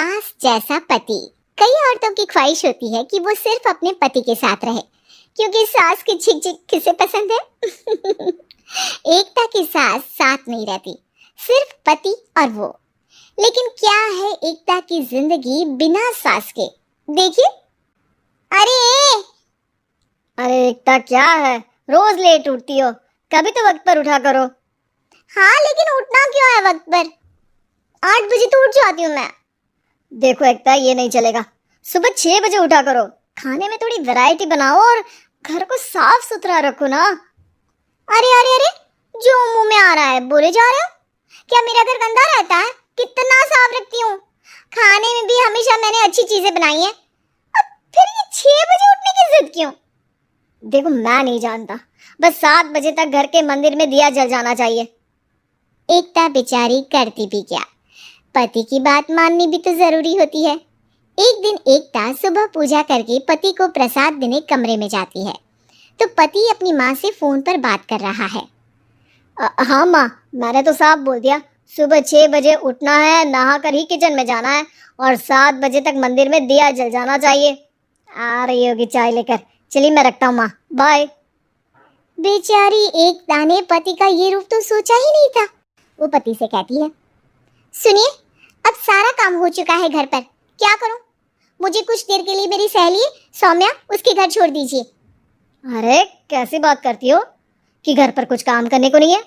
सास जैसा पति। कई औरतों की ख्वाहिश होती है कि वो सिर्फ अपने पति के साथ रहे, क्योंकि सास की झिक झिक किसे पसंद है। एकता की सास साथ नहीं रहती, सिर्फ पति और वो। लेकिन क्या है एकता की जिंदगी बिना सास के? देखिए। अरे अरे एकता, क्या है? रोज लेट उठती हो, कभी तो वक्त पर उठा करो। हाँ, लेकिन उठना क्यों है वक्त पर? 8 बजे तो उठ जाती हूँ मैं। देखो एकता, ये नहीं चलेगा। सुबह 6 बजे उठा करो। खाने में थोड़ी वैरायटी बनाओ और घर को साफ सुथरा रखो ना। अरे अरे अरे, जो मुंह में आ रहा है बोले जा रहे हो। क्या मेरा घर गंदा रहता है? कितना साफ रखती हूँ। खाने में भी हमेशा मैंने अच्छी चीजें बनाई हैं। अब फिर ये 6 बजे उठने की जिद क्यों? देखो, मैं नहीं जानता, बस 7 बजे तक घर के मंदिर में दिया जल जाना चाहिए। एकता बेचारी करती भी क्या, पति की बात माननी भी तो जरूरी होती है। एक दिन एकता सुबह पूजा करके पति को प्रसाद देने कमरे में जाती है, तो पति अपनी माँ से फोन पर बात कर रहा है। हाँ माँ, मैंने तो साफ बोल दिया, सुबह 6 बजे उठना है, नहा कर ही किचन में जाना है और 7 बजे तक मंदिर में दिया जल जाना चाहिए। आ रही होगी चाय लेकर। चलिए मैं रखता हूँ माँ, बाय। बेचारी एकता ने पति का ये रूप तो सोचा ही नहीं था। वो पति से कहती है, सुनिए, अब सारा काम हो चुका है घर पर, क्या करूं? मुझे कुछ देर के लिए मेरी सहेली सौम्या उसके घर छोड़ दीजिए। अरे कैसी बात करती हो कि घर पर कुछ काम करने को नहीं है?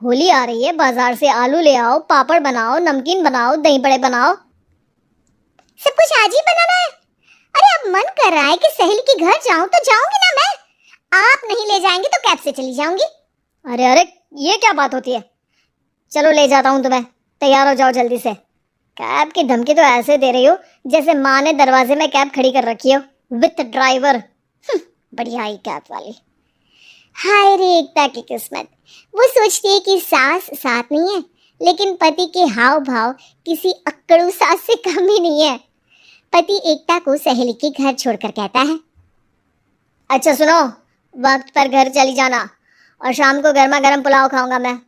होली आ रही है, बाजार से आलू ले आओ, पापड़ बनाओ, नमकीन बनाओ, दही बड़े बनाओ। सब कुछ आज ही बनाना है? अरे अब मन कर रहा है कि सहेली के घर जाऊं तो जाऊंगी ना मैं। आप नहीं ले जाएंगे तो कैब से चली जाऊंगी। अरे अरे, ये क्या बात होती है? चलो ले जाता हूँ तुम्हें, तैयार हो जाओ जल्दी से। कैब की धमकी तो ऐसे दे रही हो जैसे माँ ने दरवाजे में कैब खड़ी कर रखी हो विथ ड्राइवर। बढ़िया ही कैब वाली। हाय रे एकता की किस्मत। वो सोचती है कि सास साथ नहीं है, लेकिन पति के हाव भाव किसी अक्कड़ू सास से कम ही नहीं है। पति एकता को सहेली के घर छोड़कर कहता है, अच्छा सुनो, वक्त पर घर चली जाना और शाम को गर्मा गर्म पुलाव खाऊंगा मैं।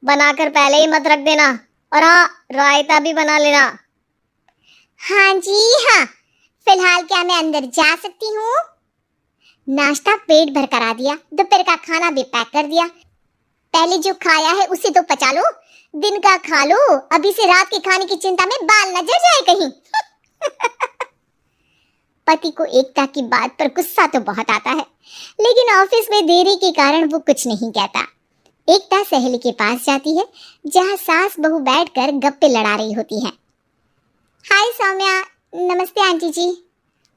बनाकर पहले ही मत रख देना, और हाँ, रायता भी बना लेना। हाँ जी हाँ। फिलहाल क्या मैं अंदर जा सकती हूँ? नाश्ता पेट भर करा दिया, दोपहर का खाना भी पैक कर दिया। पहले जो खाया है उसे तो पचा लो, दिन का खा लो, अभी से रात के खाने की चिंता में बाल न जल जाए कहीं। पति को एकता की बात पर गुस्सा तो बहुत आता है, लेकिन ऑफिस में देरी के कारण वो कुछ नहीं कहता। एकता सहेली के पास जाती है, जहाँ सास बहू बैठकर गप्पे लड़ा रही होती हैं। हाय सौम्या। नमस्ते आंटी जी।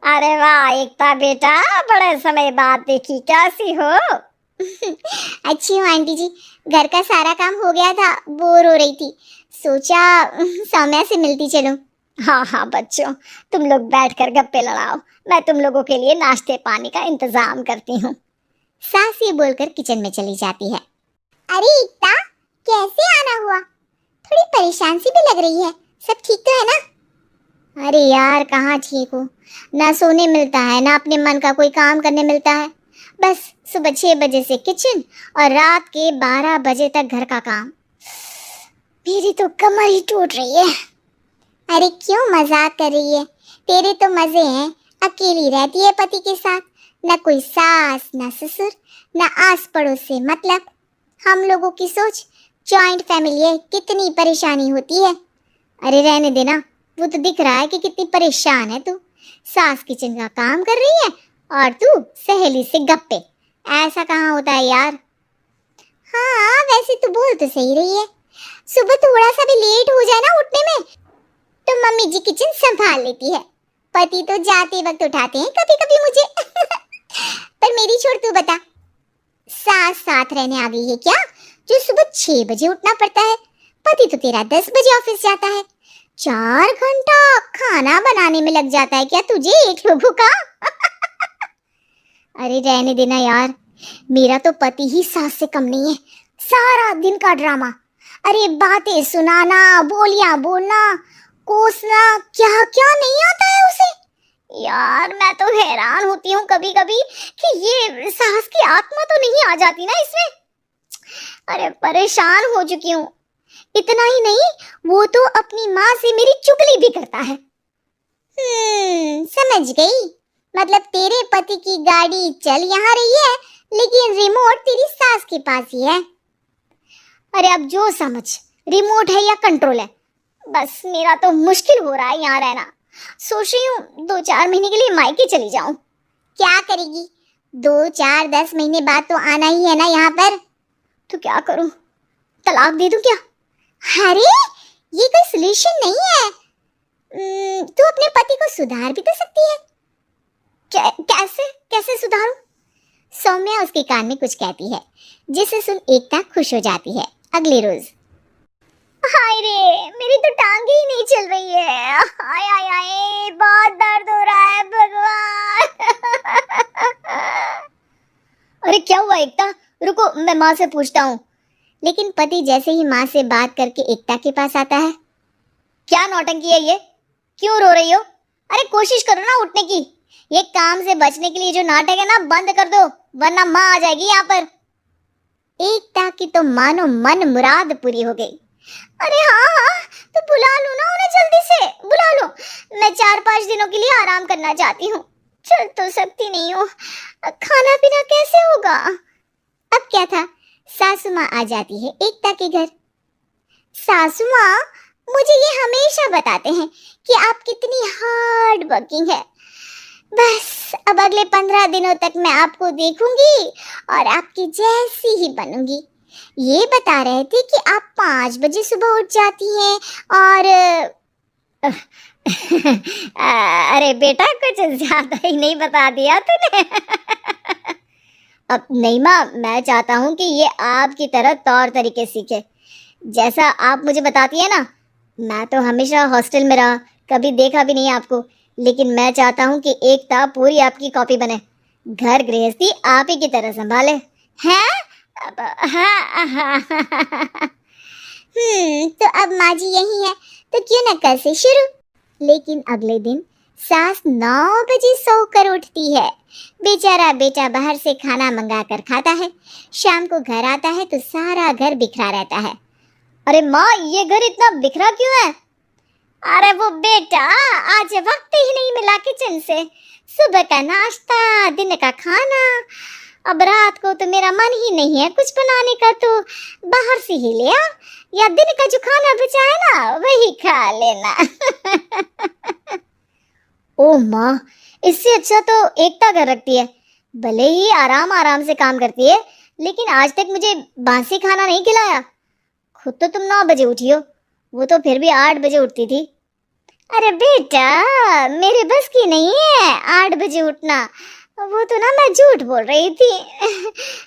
अरे वाह एकता बेटा, बड़े समय बाद देखी, कैसी हो? अच्छी हूँ आंटी जी। घर का सारा काम हो गया था, बोर हो रही थी, सोचा सौम्या से मिलती चलूं। हाँ हाँ बच्चों, तुम लोग बैठकर गप्पे लड़ाओ, मैं तुम लोगों के लिए नाश्ते पानी का इंतजाम करती हूँ। सास ये बोलकर किचन में चली जाती है। अरे एकता, कैसे आना हुआ? थोड़ी परेशान सी भी लग रही है, सब ठीक तो है ना? अरे यार, कहाँ ठीक हूँ, ना सोने मिलता है, ना अपने मन का कोई काम करने मिलता है। बस सुबह 6 बजे से किचन और रात के 12 बजे तक घर का काम। मेरी तो कमर ही टूट रही है। अरे क्यों मजाक कर रही है? तेरे तो मजे हैं, अकेली रहती है पति के साथ, ना कोई सास ना ससुर ना आस पड़ोस से मतलब। हम लोगों की सोच जॉइंट फैमिली है, कितनी परेशानी होती है। अरे रहने देना, वो तो दिख रहा है कि कितनी परेशान है तू। सास किचन का काम कर रही है और तू सहेली से गप्पे। ऐसा कहाँ होता है यार। हाँ वैसे तू बोल तो सही रही है, सुबह थोड़ा सा भी लेट हो जाए ना उठने में तो मम्मी जी किचन संभाल लेती है। पति तो जाते वक्त उठाते हैं कभी कभी मुझे। पर मेरी छोड़, तू बता, सास साथ रहने आ गई है क्या, जो सुबह 6 बजे उठना पड़ता है? पति तो तेरा 10 बजे ऑफिस जाता है, 4 घंटा खाना बनाने में लग जाता है क्या तुझे एक लोगों का? अरे रहने देना यार, मेरा तो पति ही सास से कम नहीं है। सारा दिन का ड्रामा, अरे बातें सुनाना, बोलियां बोलना, कोसना, क्या क्या नहीं आता है उसे। यार मैं तो हैरान होती हूँ कभी कभी कि ये सास की आत्मा तो नहीं आ जाती ना इसमें। अरे परेशान हो चुकी हूँ। इतना ही नहीं, वो तो अपनी माँ से मेरी चुगली भी करता है। समझ गई। मतलब तेरे पति की गाड़ी चल यहाँ रही है, लेकिन रिमोट तेरी सास के पास ही है। अरे अब जो समझ, रिमोट है या कंट्रोल है, बस मेरा तो मुश्किल हो रहा है यहाँ रहना। सोच रही हूँ 2-4 महीने के लिए मायके चली जाऊं। क्या करेगी? 2-4-10 महीने बाद तो आना ही है ना यहाँ पर। तो क्या करूं, तलाक दे दूं क्या? अरे ये कोई सॉल्यूशन नहीं है। तू अपने पति को सुधार भी तो सकती है। कैसे कैसे सुधारूं? सौम्या उसके कान में कुछ कहती है, जिसे सुन एकता खुश हो जाती है। अगले रोज, हाय रे, मेरी तो टांगे ही नहीं चल रही है। हाय हाय हाय, बहुत दर्द हो रहा है भगवान। अरे क्या हुआ एकता? रुको, मैं माँ से पूछता हूँ। लेकिन पति जैसे ही माँ से बात करके एकता के पास आता है। क्या नौटंकी है ये? क्यों रो रही हो? अरे कोशिश करो ना उठने की। ये काम से बचने के लिए जो नाटक है ना, बंद कर दो, वरना माँ आ जाएगी यहाँ पर। एकता की तो मानो मन मुराद पूरी हो गई। अरे हाँ हाँ, तो बुला लो ना उन्हें, जल्दी से बुला लो। मैं 4-5 दिनों के लिए आराम करना चाहती हूँ। चल तो सकती नहीं हूँ। खाना पीना कैसे होगा? अब क्या था, सासू माँ आ जाती है एकता के घर। सासू माँ मुझे ये हमेशा बताते हैं कि आप कितनी हार्ड वर्किंग है। बस अब अगले 15 दिनों तक मैं आपको देखूंगी और आपकी जैसी ही बनूंगी। ये बता रहे थे कि आप 5 बजे सुबह उठ जाती हैं और अरे बेटा, कुछ ज्यादा ही नहीं बता दिया तूने। अब नहीं माँ, मैं चाहता हूँ कि ये आपकी तरह तौर तरीके सीखे, जैसा आप मुझे बताती है ना। मैं तो हमेशा हॉस्टल में रहा, कभी देखा भी नहीं आपको, लेकिन मैं चाहता हूँ कि एकता पूरी आपकी कॉपी बने, घर गृहस्थी आप ही की तरह संभाले। हैं? हाँ। तो अब माँ जी यही है, तो क्यों न कल से शुरू। लेकिन अगले दिन सास 9 बजे सोकर उठती है। बेचारा बेटा बाहर से खाना मंगा कर खाता है। शाम को घर आता है तो सारा घर बिखरा रहता है। अरे माँ, ये घर इतना बिखरा क्यों है? अरे वो बेटा, आज वक्त ही नहीं मिला किचन से। सुबह का नाश्ता, दिन का खाना, अब रात को तो मेरा मन ही नहीं है कुछ बनाने का, तो बाहर से ही ले आ, या दिन का जो खाना बचा है ना वही खा लेना। ओ माँ, इससे अच्छा तो एकता घर रखती है। भले ही आराम आराम से काम करती है, लेकिन आज तक मुझे बासी खाना नहीं खिलाया। खुद तो तुम 9 बजे उठी हो, वो तो फिर भी 8 बजे उठती थी। अरे बेटा, मेरे बस की नहीं है 8 बजे उठना। वो तो ना मैं झूठ बोल रही थी।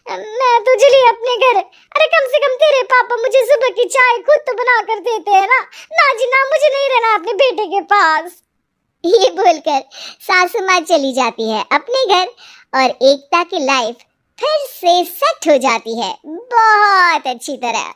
मैं तो चली अपने घर। अरे कम से कम तेरे पापा मुझे सुबह की चाय खुद तो बना कर देते हैं ना। ना जी ना, मुझे नहीं रहना अपने बेटे के पास। ये बोलकर सासू माँ चली जाती है अपने घर और एकता की लाइफ फिर से सेट हो जाती है बहुत अच्छी तरह।